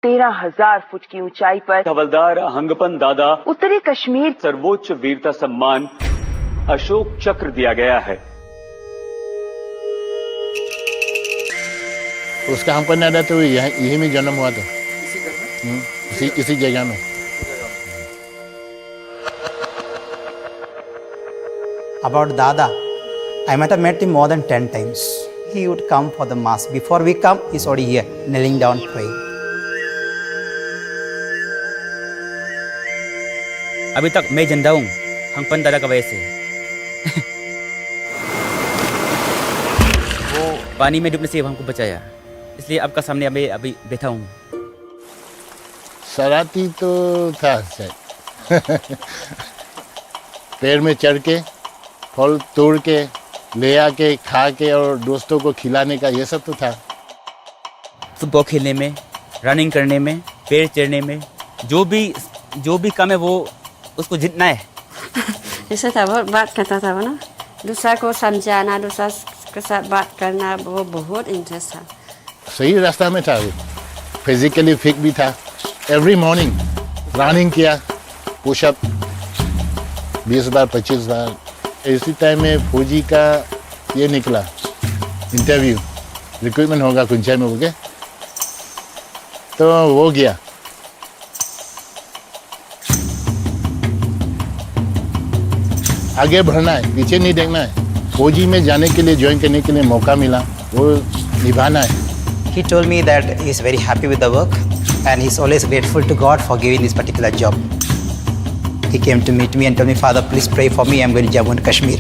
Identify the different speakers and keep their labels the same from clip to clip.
Speaker 1: 13,000 foot की ऊंचाई पर
Speaker 2: हवलदार हंगपन दादा
Speaker 1: उत्तरी कश्मीर
Speaker 2: सर्वोच्च वीरता सम्मान अशोक चक्र दिया गया है।
Speaker 3: उसका हंगपन दादा तो यही में जन्म हुआ था, इसी जगह में।
Speaker 4: About Dada, I might have met him more than 10 times. He would come for the mass. Before we come, he's already here, kneeling down, praying.
Speaker 5: अभी तक मैं जिंदा हूँ हंगपन दादा की वजह से। वो पानी में डूबने से हमको बचाया, इसलिए आपका सामने अभी बैठा हूँ।
Speaker 3: शरारती तो था शायद। पेड़ में चढ़ के फल तोड़ के ले आके खा के और दोस्तों को खिलाने का ये सब तो था।
Speaker 5: फुटबॉल खेलने में, रनिंग करने में, पेड़ चढ़ने में, जो भी काम है वो उसको जीतना है।
Speaker 6: जैसे था बहुत बात करता था वो ना, दूसरा को समझाना, दूसरा के साथ बात करना, वो बहुत इंटरेस्ट था।
Speaker 3: सही रास्ता में था वो, फिजिकली फिट भी था। एवरी मॉर्निंग रनिंग किया, पुशअप 20 बार 25 बार। इसी टाइम में फौजी का ये निकला इंटरव्यू, रिक्रूटमेंट होगा कुंचाई में बोल के, तो वो गया। आगे बढ़ना है, पीछे नहीं देखना है। फौजी में जाने के लिए, ज्वाइन करने के लिए मौका मिला, वो निभाना है।
Speaker 4: He told me that he's very happy with the work and he's always grateful to God for giving this particular job. He came to meet me and told me, Father, please pray for me. I'm going to Jammu and Kashmir.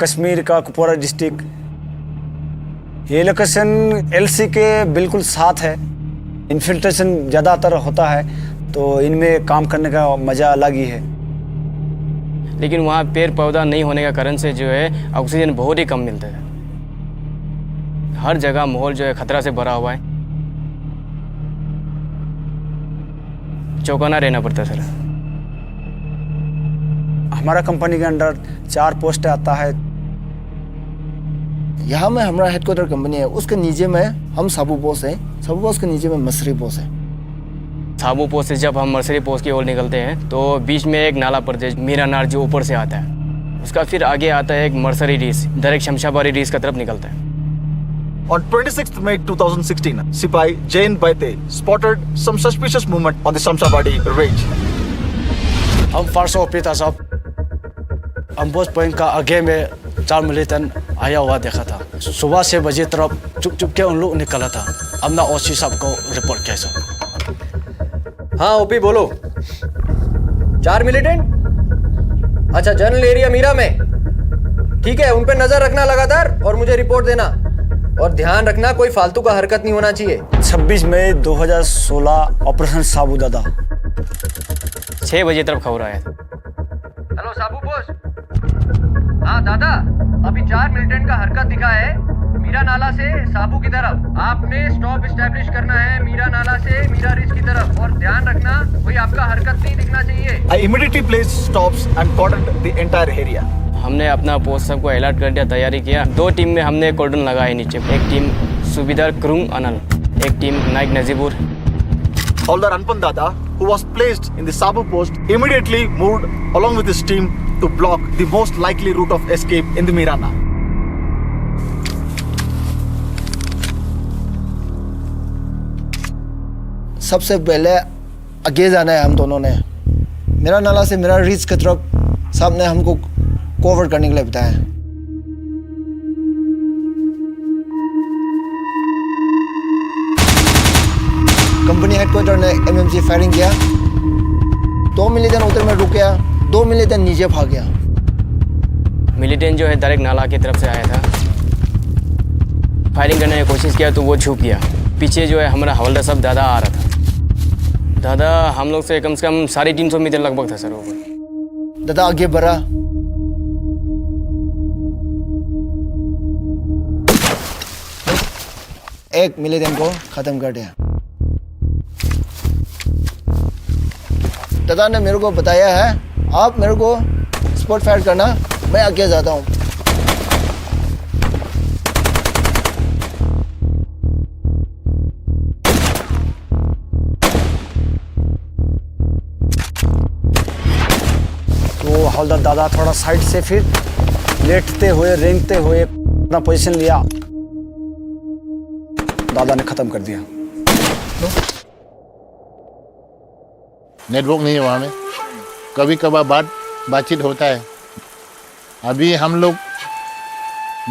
Speaker 7: Kashmir का Kupwara district, ये location LC के बिल्कुल साथ है। Infiltration ज़्यादातर होता है, तो इनमें काम करने का मज़ा अलग ही है।
Speaker 8: लेकिन वहाँ पेड़ पौधा नहीं होने का कारण से जो है ऑक्सीजन बहुत ही कम मिलता है। हर जगह माहौल जो है खतरा से भरा हुआ है, चौकन्ना रहना पड़ता है सर।
Speaker 7: हमारा कंपनी के अंडर 4 पोस्ट आता है।
Speaker 9: यहाँ में हमारा हेडक्वार्टर कंपनी है, उसके नीचे में हम साबू पोस्ट है, साबू पोस्ट के नीचे में मसरी पोस्ट है।
Speaker 8: साबू पोस्ट से जब हम मर्सरी पोस्ट की ओर निकलते हैं तो बीच में एक नाला प्रदेश मीरा नार जो ऊपर से आता है, उसका फिर आगे आता है एक मर्सरी रीस, डायरेक्ट शमशाबादी रीस की तरफ निकलता है।
Speaker 10: On 26th May 2016, Sipai Jain Baite spotted some suspicious movement on the Shamshabadi range.
Speaker 7: हम फर्स्ट ऑफिसर साहब अम्बोज पॉइंट का आगे में 4 मिलिटेंट आया हुआ देखा था। सुबह 6 बजे तरफ चुप के उन लोग निकला था। हमने ओसी साहब को रिपोर्ट किया सर।
Speaker 11: हाँ ओपी बोलो। 4 मिलिटेंट? अच्छा, जनरल एरिया मीरा में। ठीक है, उन पे नजर रखना लगातार और मुझे रिपोर्ट देना। और ध्यान रखना कोई फालतू का हरकत नहीं होना चाहिए।
Speaker 7: 26 मई 2016 ऑपरेशन साबू दादा
Speaker 8: 6 बजे तरफ खबर आया।
Speaker 11: हेलो साबू पोस्ट। हाँ दादा, अभी 4 मिलिटेंट का हरकत दिखा है मीरा नाला से साबू की तरफ। आपने स्टॉप एस्टैब्लिश करना है मीरा नाला से मीरा रिज की तरफ, और ध्यान रखना कोई आपका हरकत नहीं दिखना चाहिए।
Speaker 10: I immediately placed stops and cordoned the entire area.
Speaker 8: हमने अपना पोस्ट सबको अलर्ट कर दिया, तैयारी किया। 2 टीम में हमने कॉर्डन लगाए नीचे। एक टीम सुबेदार क्रुंग अनल, एक team Naik Najibur.
Speaker 10: Haldar Anpan Dada, who was placed in the Sabu post, immediately moved along with his team to block the most likely route of escape in the Mirana.
Speaker 9: सबसे पहले आगे जाना है हम दोनों ने। मेरा नाला से मेरा रीच की तरफ साहब ने हमको कवर करने के लिए बताया। कंपनी हेडक्वार्टर ने एमएमजी फायरिंग किया। 2 मिलिटेंट उधर में रुक गया, 2 मिलिटेंट नीचे भाग गया।
Speaker 8: मिलिटेंट जो है डायरेक्ट नाला की तरफ से आया था। फायरिंग करने की कोशिश किया तो वो छुप गया। पीछे जो है हमारा हवलदार साहब दादा आ रहा था। दादा हम लोग से कम 350 मीटर लगभग था सर। वो
Speaker 9: दादा आगे बढ़ा, एक मिलिटेंट को खत्म कर दिया। दादा ने मेरे को बताया है, आप मेरे को स्पॉट फायर करना, मैं आगे जाता हूँ। तो हवलदार दादा थोड़ा साइड से फिर लेटते हुए रेंगते हुए अपना पोजीशन लिया, दादा ने खत्म कर दिया।
Speaker 3: नेटवर्क नहीं है वहाँ में, कभी कभार बातचीत होता है। अभी हम लोग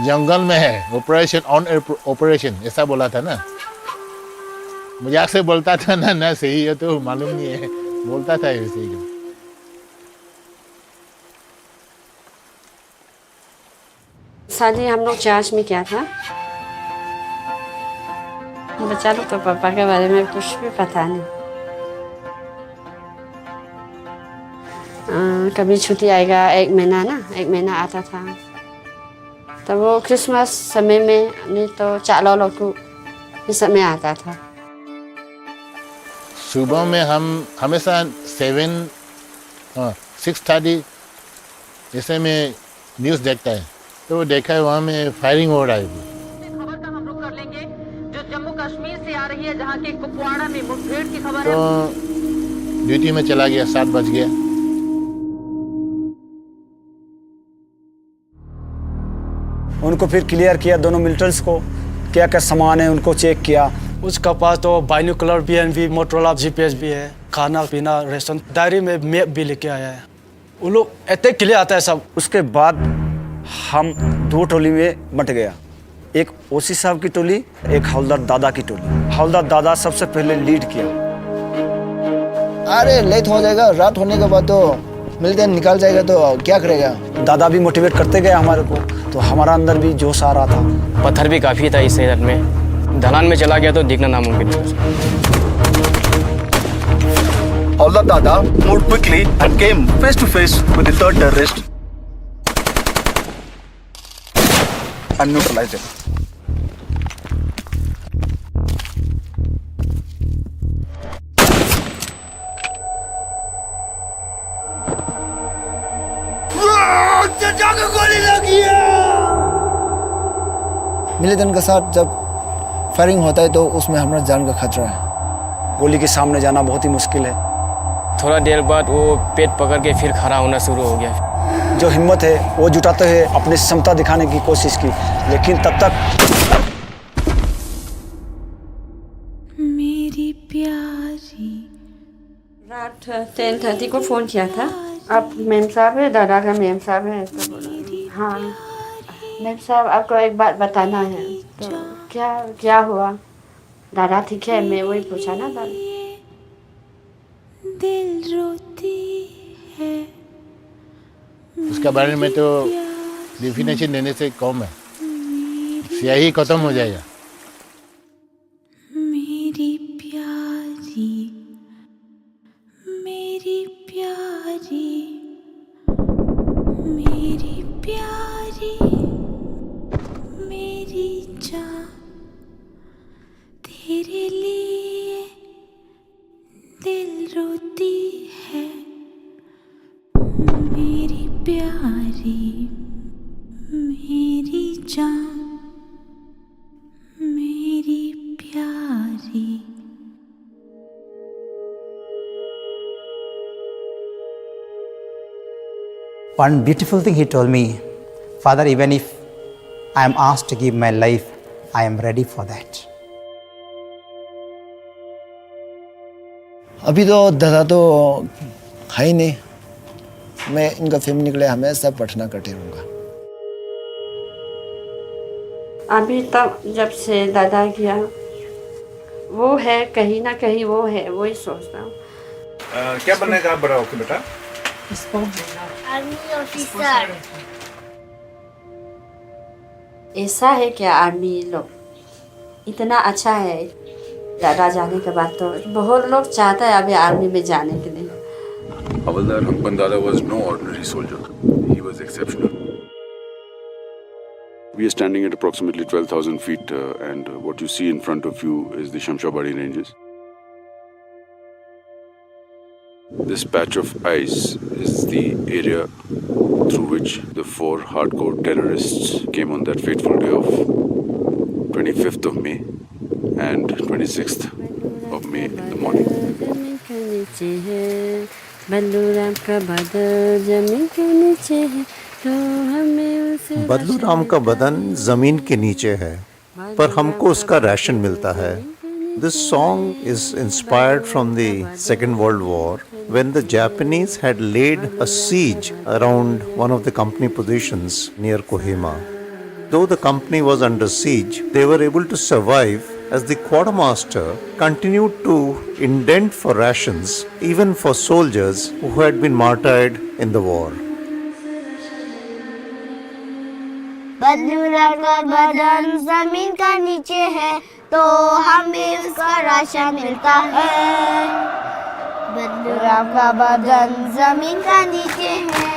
Speaker 3: जंगल में है, ऑपरेशन ऑन ऑपरेशन ऐसा बोला था ना, मजाक से बोलता था ना सही है तो मालूम नहीं है, बोलता था ऐसे ही।
Speaker 6: शादी हम लोग चर्च में किया था। बच्चा लोग तो पापा के बारे में कुछ भी पता नहीं। कभी छुट्टी आएगा, एक महीना आता था। तो वो क्रिसमस समय में नहीं तो चालो लोग को इस समय आता था।
Speaker 3: सुबह में हम हमेशा 6:30 ऐसे में न्यूज़ देखता है, तो देखा है वहाँ में फायरिंग हो रहा है।
Speaker 12: खबर का हम रुख कर लेंगे जो जम्मू कश्मीर से आ रही है, जहाँ के कुपवाड़ा में मुठभेड़ की खबर है।
Speaker 3: तो ड्यूटी में चला गया, 7 बज गया।
Speaker 9: उनको फिर क्लियर किया, दोनों मिलिटेंट्स को क्या क्या सामान है उनको चेक किया।
Speaker 7: उसका पास तो बाइनोकुलर भी, मोटरोला GPS भी है, खाना पीना रेस्टोरेंट, डायरी में मैप भी लेके आया है। वो लोग इतने क्लियर आता है सब।
Speaker 9: उसके बाद हम 2 टोली में बंट गया, एक ओसी साहब की टोली, एक हवलदार दादा की टोली। हवलदार दादा सबसे पहले लीड किया। अरे लेट हो जाएगा, रात होने के बाद तो मिलते निकाल जाएगा तो क्या करेगा। दादा भी मोटिवेट करते गए हमारे को, तो हमारा अंदर भी जोश आ रहा था।
Speaker 8: पत्थर भी काफ़ी था इस शहर में, ढलान में चला गया तो दिखना नामुमकिन है।
Speaker 10: Hawldaar Dada moved quickly and came face to face with the third terrorist and neutralized him.
Speaker 9: Militant के साथ जब फायरिंग होता है तो उसमें हमारा जान का खतरा है। गोली के सामने जाना बहुत ही मुश्किल है।
Speaker 8: थोड़ा देर बाद वो पेट पकड़ के फिर खड़ा होना शुरू हो गया।
Speaker 9: जो हिम्मत है वो जुटाते हुए अपनी क्षमता दिखाने की कोशिश की, लेकिन तब तक
Speaker 13: मेरी प्यारी
Speaker 6: रात 10:30 को फ़ोन किया था। आप मेम साहब है, दादा का मेम साहब है, तो बोला हाँ मेम साहब आपको एक बात बताना है। तो क्या हुआ दादा? ठीक है, मैं वही पूछा ना दादा।
Speaker 13: दिल रोती है।
Speaker 3: उसके बारे में तो डिफिनेशन देने से कम है, स्याही खत्म हो जाएगा।
Speaker 13: मेरी प्यारी, मेरी प्यारी, मेरी प्यारी, मेरी जान, तेरे लिए दिल रोती है। मेरी प्यारी, मेरी जान, मेरी प्यारी।
Speaker 4: One beautiful thing he told me, Father, even if I am asked to give my life, I am ready for that.
Speaker 9: अभी तो दादा तो है ही नहीं, मैं इनका फैमिली के लिए हमेशा प्रार्थना करते रहूँगा।
Speaker 6: अभी तक जब से दादा गया वो है कहीं ना कहीं, वो है वही सोचता हूँ।
Speaker 14: क्या बनने का बड़ा होके बेटा?
Speaker 13: Army officer.
Speaker 6: ऐसा है क्या आर्मी लोग इतना अच्छा है? दादा जाने के बाद तो बहुत लोग चाहता है अभी आर्मी में जाने के लिए।
Speaker 14: Havaldar Hampan Dada was no ordinary soldier. He was exceptional.
Speaker 15: We are standing at approximately 12,000 feet and what you see in front of you is the Shamshabari ranges. This patch of ice is the area through which the 4 hardcore terrorists came on that fateful day of 25th of May and 26th of May in the morning.
Speaker 16: बदलू राम का बदन जमीन के नीचे है, पर हमको उसका राशन मिलता है. This song is inspired from the Second World War, when the Japanese had laid a siege around one of the company positions near Kohima. Though the company was under siege, they were able to survive as the quartermaster continued to indent for rations even for soldiers who had been martyred in the war.
Speaker 17: बदलू राम का बदन जमीन का नीचे है, तो हमें उसका राशन मिलता है. बदलू राम का बदन जमीन का नीचे है,